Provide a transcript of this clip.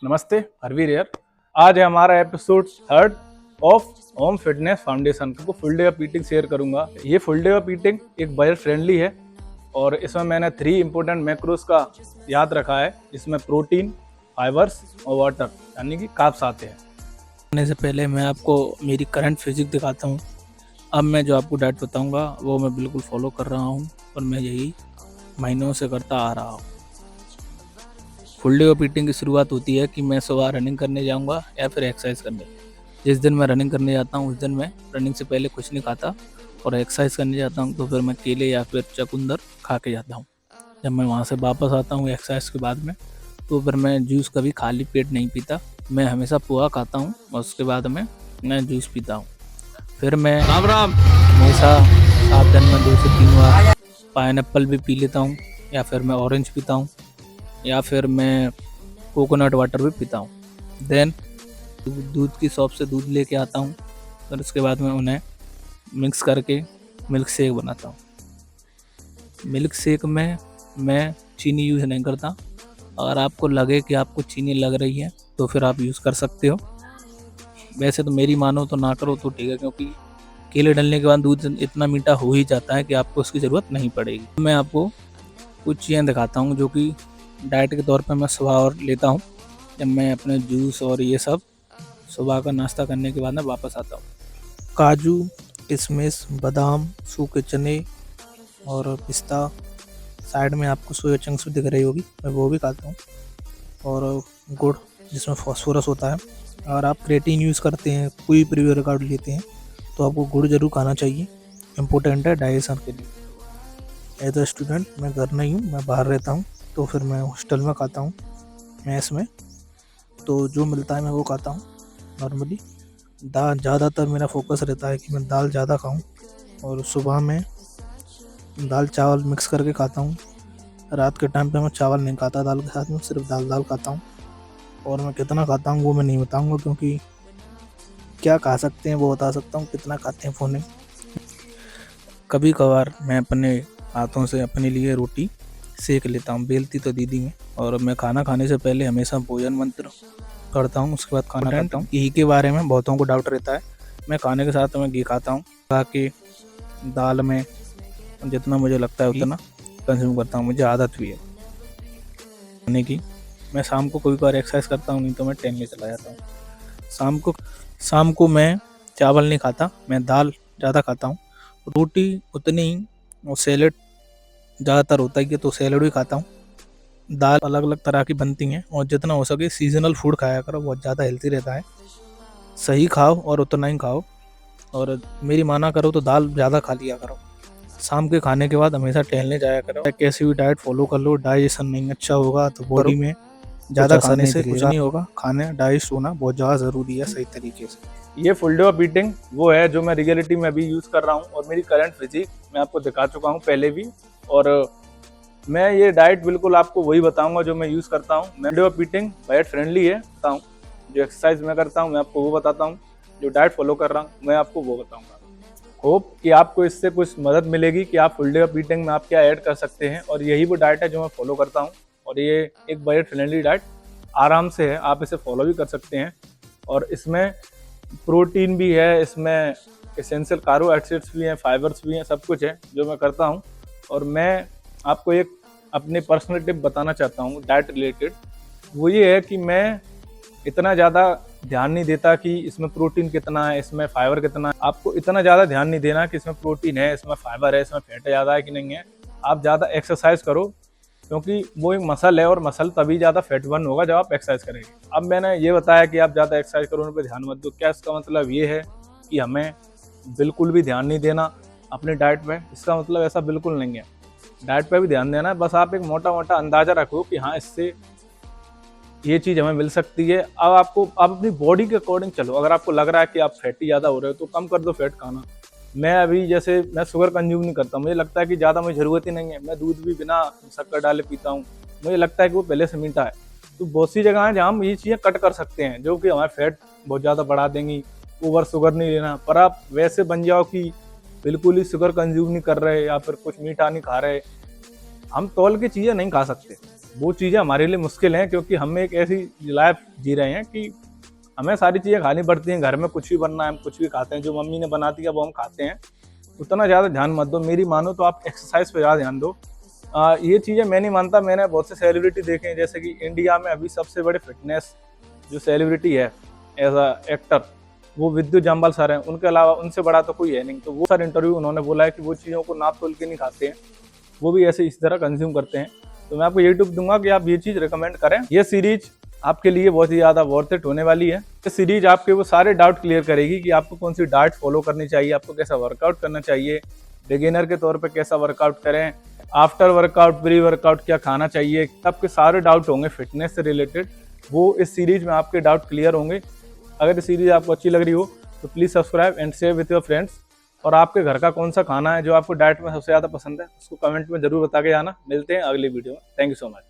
नमस्ते, हरवीर यार। आज है हमारा episode 3 of home fitness foundation. को full day of eating share करूंगा। ये फुल डे ऑफ ईटिंग एक बजट फ्रेंडली है और इसमें मैंने 3 इंपॉर्टेंट मैक्रोस का याद रखा है। इसमें प्रोटीन, फाइबर्स और वाटर यानी कि कार्ब्स आते हैं। करने से पहले मैं आपको मेरी करंट फिजिक दिखाता हूँ। अब मैं जो आपको डाइट बताऊँगा वो मैं बिल्कुल फॉलो कर रहा हूँ और मैं यही महीनों से करता आ रहा हूँ। फुल डे ऑफ ईटिंग की शुरुआत होती है कि मैं सुबह रनिंग करने जाऊँगा या फिर एक्सरसाइज करने। जिस दिन मैं रनिंग करने जाता हूँ उस दिन मैं रनिंग से पहले कुछ नहीं खाता और एक्सरसाइज करने जाता हूँ तो फिर मैं केले या फिर चुकंदर खा के जाता हूँ। जब मैं वहाँ से वापस आता हूँ एक्सरसाइज के बाद में तो फिर मैं जूस कभी खाली पेट नहीं पीता। मैं हमेशा पोहा खाता हूँ और उसके बाद में मैं जूस पीता हूँ। फिर मैं राम राम हमेशा 7 दिन में 2 से 3 बार पाइनएप्पल भी पी लेता हूँ या फिर मैं ऑरेंज पीता हूँ या फिर मैं कोकोनट वाटर भी पीता हूँ। देन दूध की शॉप से दूध लेके आता हूँ और उसके बाद में उन्हें मिक्स करके मिल्क शेक बनाता हूँ। मिल्क शेक में मैं चीनी यूज़ नहीं करता। अगर आपको लगे कि आपको चीनी लग रही है तो फिर आप यूज़ कर सकते हो। वैसे तो मेरी मानो तो ना करो तो ठीक है, क्योंकि केले डलने के बाद दूध इतना मीठा हो ही जाता है कि आपको उसकी ज़रूरत नहीं पड़ेगी। मैं आपको कुछ चीज़ें दिखाता हूँ जो कि डाइट के तौर पे मैं सुबह और लेता हूँ जब मैं अपने जूस और ये सब सुबह का नाश्ता करने के बाद मैं वापस आता हूँ। काजू, किशमिश, बादाम, सूखे चने और पिस्ता। साइड में आपको सोया चंक्स भी दिख रही होगी, मैं वो भी खाता हूँ। और गुड़ जिसमें फॉस्फोरस होता है। अगर आप क्रेटीन यूज़ करते हैं, कोई प्री-वर्कआउट लेते हैं तो आपको गुड़ जरूर खाना चाहिए, इम्पोर्टेंट है डाइजेशन के लिए। एज अ स्टूडेंट मैं घर नहीं हूँ, मैं बाहर रहता हूँ तो फिर मैं हॉस्टल में खाता हूँ, मेस में। तो जो मिलता है मैं वो खाता हूँ नॉर्मली। दाल ज़्यादातर मेरा फोकस रहता है कि मैं दाल ज़्यादा खाऊँ और सुबह में दाल चावल मिक्स करके खाता हूँ। रात के टाइम पे मैं चावल नहीं खाता दाल के साथ में, सिर्फ दाल खाता हूँ। और मैं कितना खाता हूँ वो मैं नहीं बताऊँगा, क्योंकि क्या खा सकते हैं वो बता सकता हूँ, कितना खाते हैं वो नहीं। कभी कभार मैं अपने हाथों से अपने लिए रोटी सेक लेता हूँ, बेलती तो दीदी में। और मैं खाना खाने से पहले हमेशा भोजन मंत्र करता हूँ, उसके बाद खाना खाता हूँ। घी के बारे में बहुतों को डाउट रहता है। मैं खाने के साथ मैं घी खाता हूँ, ताकि दाल में जितना मुझे लगता है उतना कंज्यूम करता हूँ, मुझे आदत भी है खाने की। मैं शाम को कभी बार एक्सरसाइज करता हूँ, नहीं तो मैं टहलने चला जाता हूँ। शाम को मैं चावल नहीं खाता, मैं दाल ज़्यादा खाता हूँ, रोटी उतनी ही, और सैलेड ज़्यादातर होता ही है तो सैलेड भी खाता हूँ। दाल अलग अलग तरह की बनती हैं और जितना हो सके सीजनल फूड खाया करो, बहुत ज़्यादा हेल्थी रहता है। सही खाओ और उतना ही खाओ, और मेरी माना करो तो दाल ज़्यादा खा लिया करो। शाम के खाने के बाद हमेशा टहलने जाया करो। कैसी भी डाइट फॉलो कर लो, डाइजेशन नहीं अच्छा होगा तो बॉडी में ज़्यादा खाने से कुछ नहीं होगा। खाने डाइजेस्ट होना बहुत ज़्यादा ज़रूरी है सही तरीके से। ये फुल डे ऑफ ईटिंग वो है जो मैं रियलिटी में अभी यूज़ कर रहा हूँ और मेरी करंट फिजिक मैं आपको दिखा चुका हूँ पहले भी। और मैं ये डाइट बिल्कुल आपको वही बताऊंगा जो मैं यूज़ करता हूँ। मैं full day of eating budget friendly है बताऊँ। जो एक्सरसाइज मैं करता हूँ मैं आपको वो बताता हूँ, जो डाइट फॉलो कर रहा हूँ मैं आपको वो बताऊंगा। होप कि आपको इससे कुछ मदद मिलेगी कि आप फुल डे ऑफ ईटिंग में आप क्या ऐड कर सकते हैं। और यही वो डाइट है जो मैं फॉलो करता हूँ और ये एक बजट फ्रेंडली डाइट आराम से है, आप इसे फॉलो भी कर सकते हैं। और इसमें प्रोटीन भी है, इसमें एसेंशियल कार्बो एसिड्स भी हैं, फाइबर्स भी हैं, सब कुछ है जो मैं करता हूँ। और मैं आपको एक अपनी पर्सनल टिप बताना चाहता हूँ डाइट रिलेटेड। वो ये है कि मैं इतना ज़्यादा ध्यान नहीं देता कि इसमें प्रोटीन कितना है, इसमें फाइबर कितना है। आपको इतना ज़्यादा ध्यान नहीं देना कि इसमें प्रोटीन है, इसमें फाइबर है, इसमें फैट ज़्यादा है कि नहीं है। आप ज़्यादा एक्सरसाइज करो, क्योंकि वो एक मसल है और मसल तभी ज़्यादा फैट बर्न होगा जब आप एक्सरसाइज करेंगे। अब मैंने ये बताया कि आप ज़्यादा एक्सरसाइज करो, उन पर ध्यान मत दो। क्या इसका मतलब ये है कि हमें बिल्कुल भी ध्यान नहीं देना अपनी डाइट पे? इसका मतलब ऐसा बिल्कुल नहीं है। डाइट पे भी ध्यान देना है, बस आप एक मोटा मोटा अंदाज़ा रखो कि हाँ इससे ये चीज़ हमें मिल सकती है। अब आप अपनी बॉडी के अकॉर्डिंग चलो। अगर आपको लग रहा है कि आप फैटी ज़्यादा हो रहे हो तो कम कर दो फैट खाना। मैं अभी जैसे मैं शुगर कंज्यूम नहीं करता, मुझे लगता है कि ज़्यादा मुझे ज़रूरत ही नहीं है। मैं दूध भी बिना शक्कर डाले पीता हूँ, मुझे लगता है कि वो पहले से मीठा है। तो बहुत सी जगह हैं जहाँ हम ये चीज़ें कट कर सकते हैं जो कि हमारे फैट बहुत ज़्यादा बढ़ा देंगी। ओवर शुगर नहीं लेना, पर आप वैसे बन जाओ कि बिल्कुल ही शुगर कंज्यूम नहीं कर रहे या फिर कुछ मीठा नहीं खा रहे। हम तौल की चीज़ें नहीं खा सकते। वो चीज़ें हमारे लिए मुश्किल हैं, क्योंकि हम एक ऐसी लाइफ जी रहे हैं कि हमें सारी चीज़ें खानी पड़ती हैं। घर में कुछ भी बनना है, हम कुछ भी खाते हैं, जो मम्मी ने बना दिया वो हम खाते हैं। उतना ज़्यादा ध्यान मत दो, मेरी मानो तो आप एक्सरसाइज पे ज़्यादा ध्यान दो। ये चीज़ें मैं नहीं मानता, मैंने बहुत से सेलिब्रिटी देखे हैं, जैसे कि इंडिया में अभी सबसे बड़े फिटनेस जो सेलिब्रिटी है एज अ एक्टर, वो विद्युत जाम्बाल सर हैं। उनके अलावा उनसे बड़ा तो कोई है नहीं। तो वो सर इंटरव्यू उन्होंने बोला है कि वो चीज़ों को नाप तोल के नहीं खाते हैं, वो भी ऐसे इस तरह कंज्यूम करते हैं। तो मैं आपको यही टिप दूंगा कि आप ये चीज़ रिकमेंड करें। ये सीरीज आपके लिए बहुत ही ज़्यादा वर्थ इट होने वाली है। ये सीरीज आपके वो सारे डाउट क्लियर करेगी कि आपको कौन सी डाइट फॉलो करनी चाहिए, आपको कैसा वर्कआउट करना चाहिए, बिगिनर के तौर पे कैसा वर्कआउट करें, आफ्टर वर्कआउट, प्री वर्कआउट क्या खाना चाहिए। आपके सारे डाउट होंगे फिटनेस से रिलेटेड, वो इस सीरीज में आपके डाउट क्लियर होंगे। अगर ये सीरीज आपको अच्छी लग रही हो तो please subscribe and share with your friends. और आपके घर का कौन सा खाना है जो आपको डाइट में सबसे ज़्यादा पसंद है, उसको कमेंट में जरूर बता के जाना। मिलते हैं अगली वीडियो में। Thank you so much.